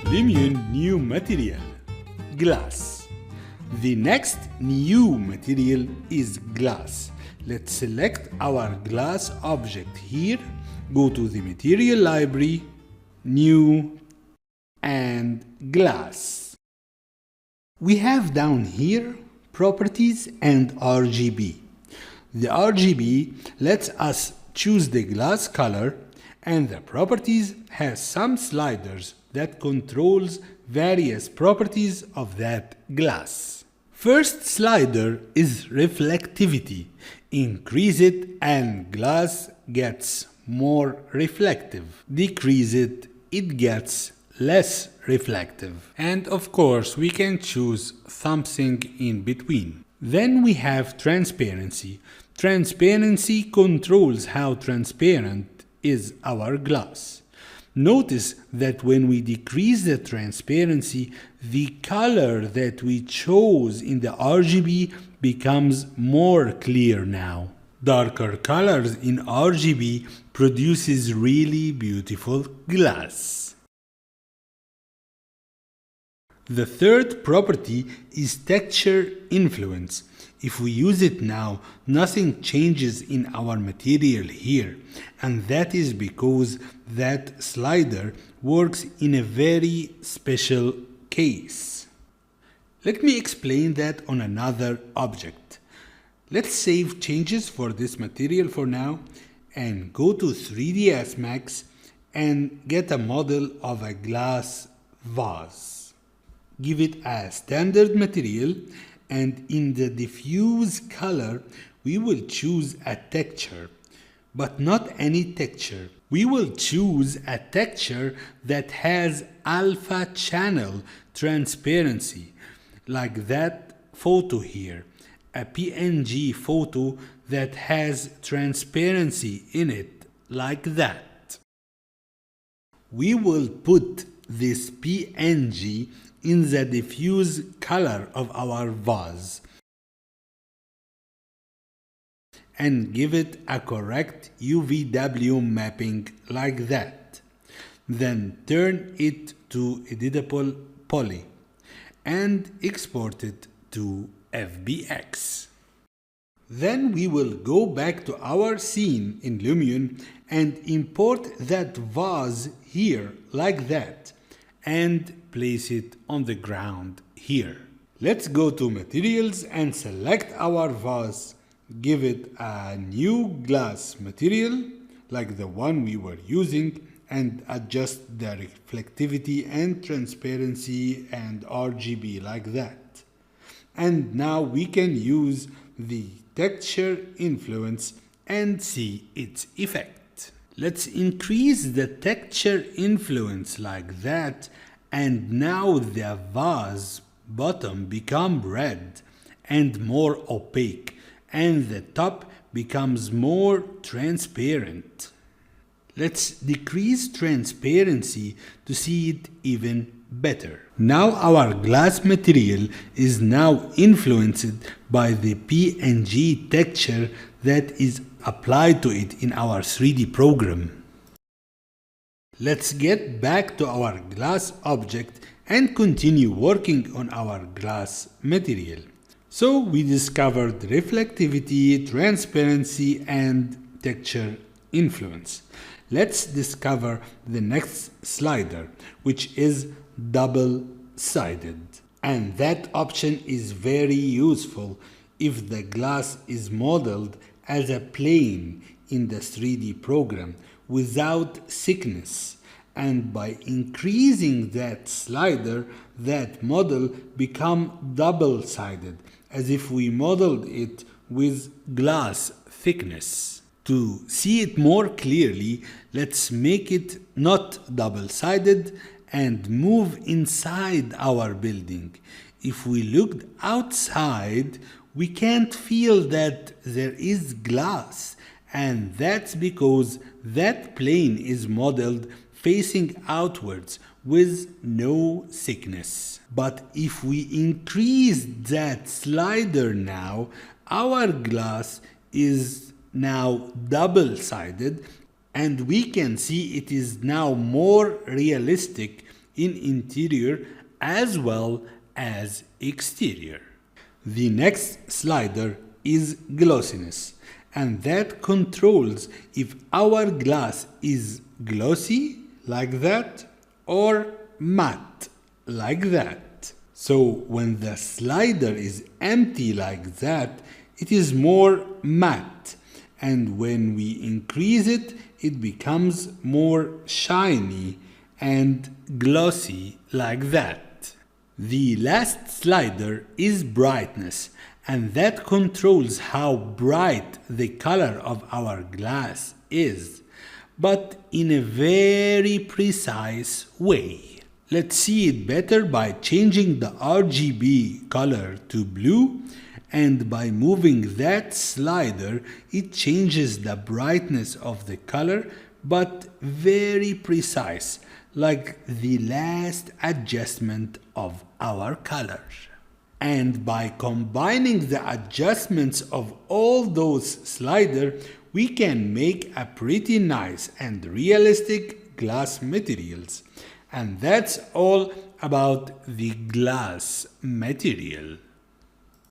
Lumion new material, glass. The next new material is glass. Let's select our glass object here, go to the material library, new, and glass. We have down here properties and RGB. The RGB lets us choose the glass color, and the properties has some sliders that controls various properties of that glass. First slider is reflectivity. Increase it and glass gets more reflective. Decrease it, it gets less reflective. And of course we can choose something in between. Then we have transparency. Transparency controls how transparent is our glass. Notice that when we decrease the transparency, the color that we chose in the RGB becomes more clear now. Darker colors in RGB produces really beautiful glass. The third property is texture influence. If we use it now, nothing changes in our material here, and that is because that slider works in a very special case. Let me explain that on another object. Let's save changes for this material for now and go to 3ds Max and get a model of a glass vase. Give it a standard material, and in the diffuse color we will choose a texture, but not any texture. We will choose a texture that has alpha channel transparency, like that photo here, a PNG photo that has transparency in it, like that. We will put this PNG in the diffuse color of our vase and give it a correct UVW mapping like that. Then turn it to editable poly and export it to FBX. Then we will go back to our scene in Lumion and import that vase here like that and place it on the ground here. Let's go to materials and select our vase. Give it a new glass material like the one we were using and adjust the reflectivity and transparency and RGB like that. And now we can use the texture influence and see its effect. Let's increase the texture influence like that, and now the vase bottom become red and more opaque, and the top becomes more transparent. Let's decrease transparency to see it even better. Now our glass material is now influenced by the PNG texture that is applied to it in our 3D program. Let's get back to our glass object and continue working on our glass material. So we discovered reflectivity, transparency, and texture influence. Let's discover the next slider, which is double-sided. And that option is very useful if the glass is modeled as a plane in the 3D program without thickness. And by increasing that slider, that model become double-sided, as if we modeled it with glass thickness. To see it more clearly, let's make it not double-sided and move inside our building. If we looked outside, we can't feel that there is glass, and that's because that plane is modeled facing outwards with no thickness. But if we increase that slider now, our glass is now double-sided, and we can see it is now more realistic in interior as well as exterior. The next slider is glossiness, and that controls if our glass is glossy like that or matte like that. So when the slider is empty like that, it is more matte, and when we increase it, it becomes more shiny and glossy like that. The last slider is brightness, and that controls how bright the color of our glass is, but in a very precise way. Let's see it better by changing the RGB color to blue, and by moving that slider, it changes the brightness of the color, but very precise, like the last adjustment of our color. And by combining the adjustments of all those sliders, we can make a pretty nice and realistic glass materials. And that's all about the glass material.